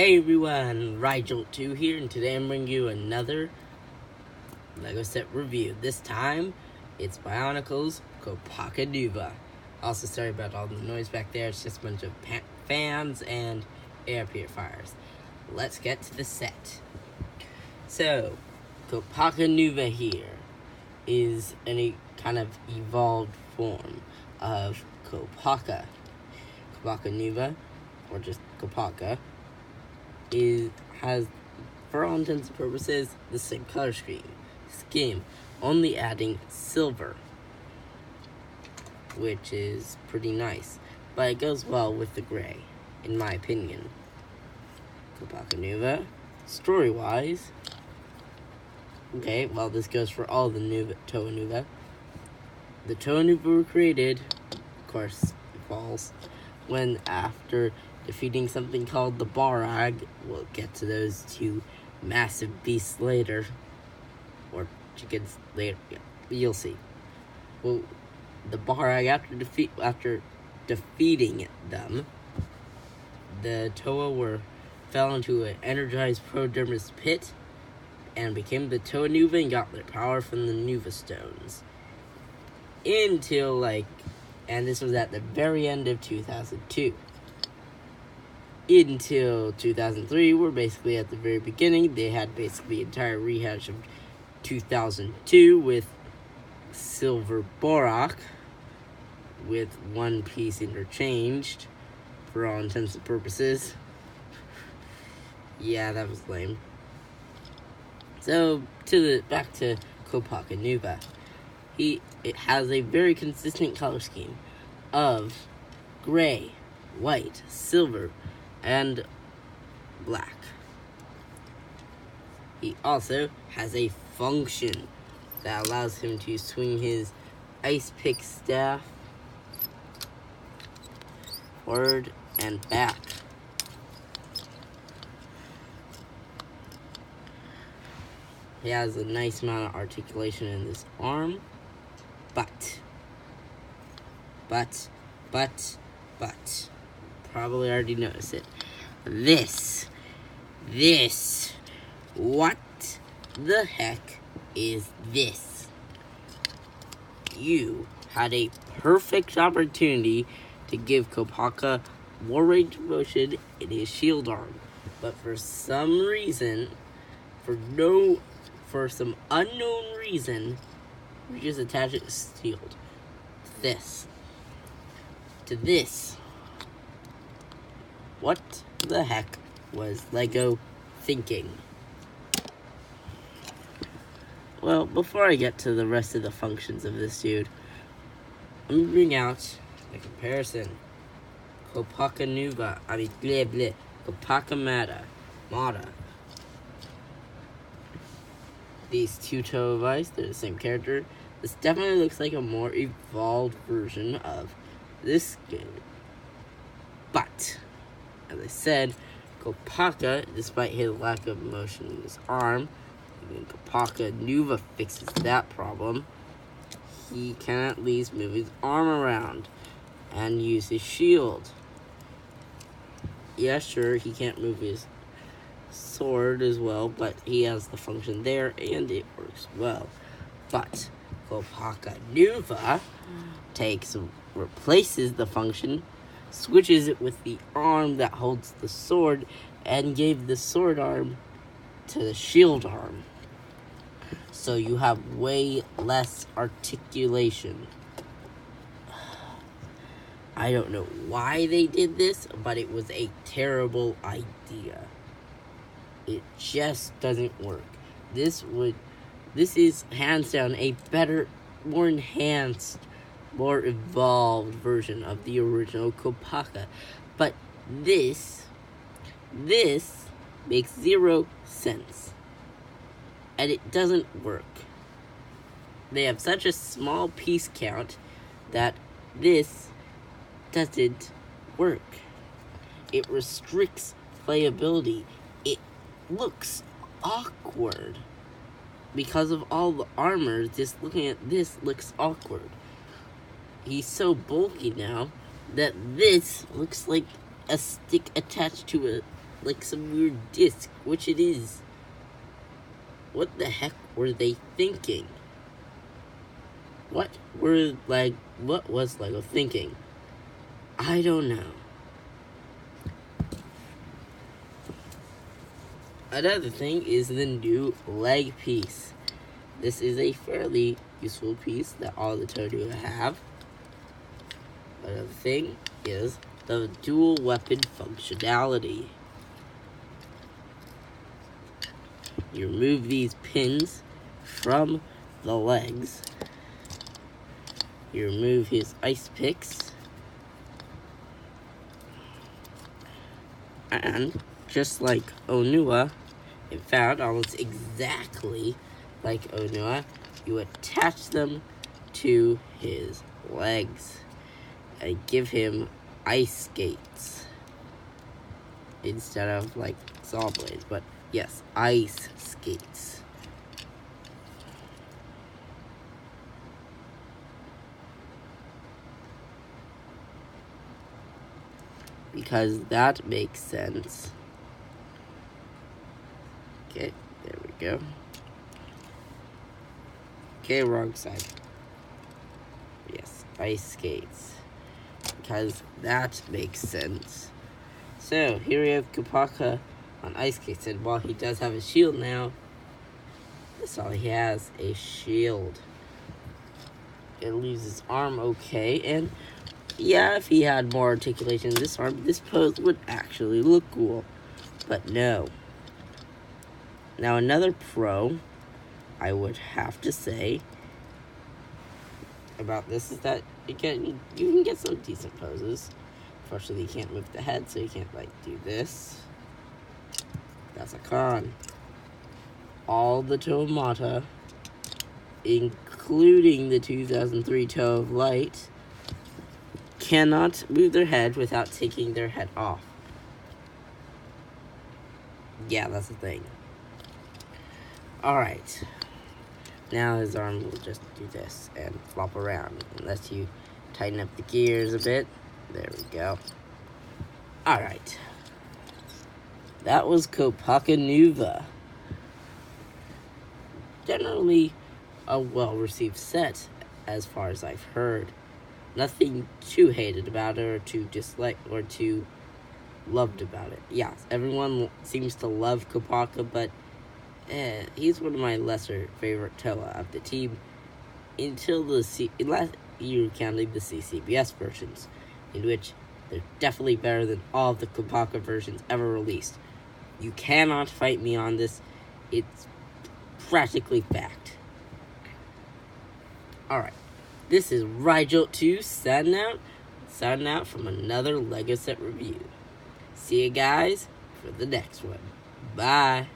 Hey everyone, Rigel2 here, and today I'm bringing you another LEGO set review. This time, it's Bionicle's Kopaka Nuva. Also, sorry about all the noise back there, it's just a bunch of fans and air purifiers. Let's get to the set. So, Kopaka Nuva here is a kind of evolved form of Kopaka. Kopaka Nuva, or just Kopaka, has, for all intents and purposes, the same color scheme, only adding silver, which is pretty nice, but it goes well with the gray, in my opinion. Kopaka Nuva, story-wise, okay, well, this goes for all the Toa Nuva. The Toa Nuva were created, of course, it falls, when after defeating something called the Barag. We'll get to those two massive beasts later. Or chickens later. Yeah, you'll see. Well, the Barag, after defeating them, the Toa fell into an energized Prodermis pit and became the Toa Nuva and got their power from the Nuva stones. And this was at the very end of 2002. Until 2003, we're basically at the very beginning. They had basically the entire rehash of 2002 with Silver Borak, with one piece interchanged for all intents and purposes. Yeah, that was lame. So, back to Kopaka Nuva. It has a very consistent color scheme of gray, white, silver, and black. He also has a function that allows him to swing his ice pick staff forward and back. He has a nice amount of articulation in this arm, but, probably already noticed it. This, what the heck is this? You had a perfect opportunity to give Kopaka more range of motion in his shield arm, but for some reason, for some unknown reason, we just attach it to shield. To this. What the heck was LEGO thinking? Well, before I get to the rest of the functions of this dude, let me bring out the comparison. Kopaka Nuva, Kopaka Mata. These two Toa Vice, they're the same character. This definitely looks like a more evolved version of this game. But, as I said, Kopaka, despite his lack of motion in his arm, even Kopaka Nuva fixes that problem. He can at least move his arm around and use his shield. Yeah, sure, he can't move his sword as well, but he has the function there and it works well. But Kopaka Nuva replaces the function, switches it with the arm that holds the sword, and gave the sword arm to the shield arm. So you have way less articulation. I don't know why they did this, but it was a terrible idea. It just doesn't work. This is hands down a better, more enhanced, more evolved version of the original Kopaka. But this makes 0 sense. And it doesn't work. They have such a small piece count that this doesn't work. It restricts playability. It looks awkward. Because of all the armor, just looking at this looks awkward. He's so bulky now that this looks like a stick attached to like some weird disc, which it is. What the heck were they thinking? What was Lego thinking? I don't know. Another thing is the new leg piece. This is a fairly useful piece that all the Nuva have. Another thing is the dual weapon functionality. You remove these pins from the legs. You remove his ice picks. And just like Nuva, in fact, almost exactly like Nuva, you attach them to his legs and give him ice skates instead of like saw blades, but yes, ice skates. Because that makes sense. Okay, there we go. Okay, wrong side. Yes, ice skates. Because that makes sense. So, here we have Kopaka on ice skates, and while he does have a shield now, that's all he has, a shield. It leaves his arm okay, and yeah, if he had more articulation in this arm, this pose would actually look cool. But no. Now, another pro I would have to say about this is that you can get some decent poses. Unfortunately, you can't move the head, so you can't, like, do this. That's a con. All the Tomata, including the 2003 Toe of Light, cannot move their head without taking their head off. Yeah, that's the thing. Alright. Now his arm will just do this and flop around. Unless you tighten up the gears a bit. There we go. Alright. That was Kopaka Nuva. Generally a well-received set, as far as I've heard. Nothing too hated about it, or too disliked, or too loved about it. Yeah, everyone seems to love Kopaka, but he's one of my lesser favorite Toa of the team until last year, counting the CCBS versions, in which they're definitely better than all of the Kopaka versions ever released. You cannot fight me on this. It's practically fact. Alright. This is Rigel2 signing out from another LEGO set review. See you guys for the next one. Bye.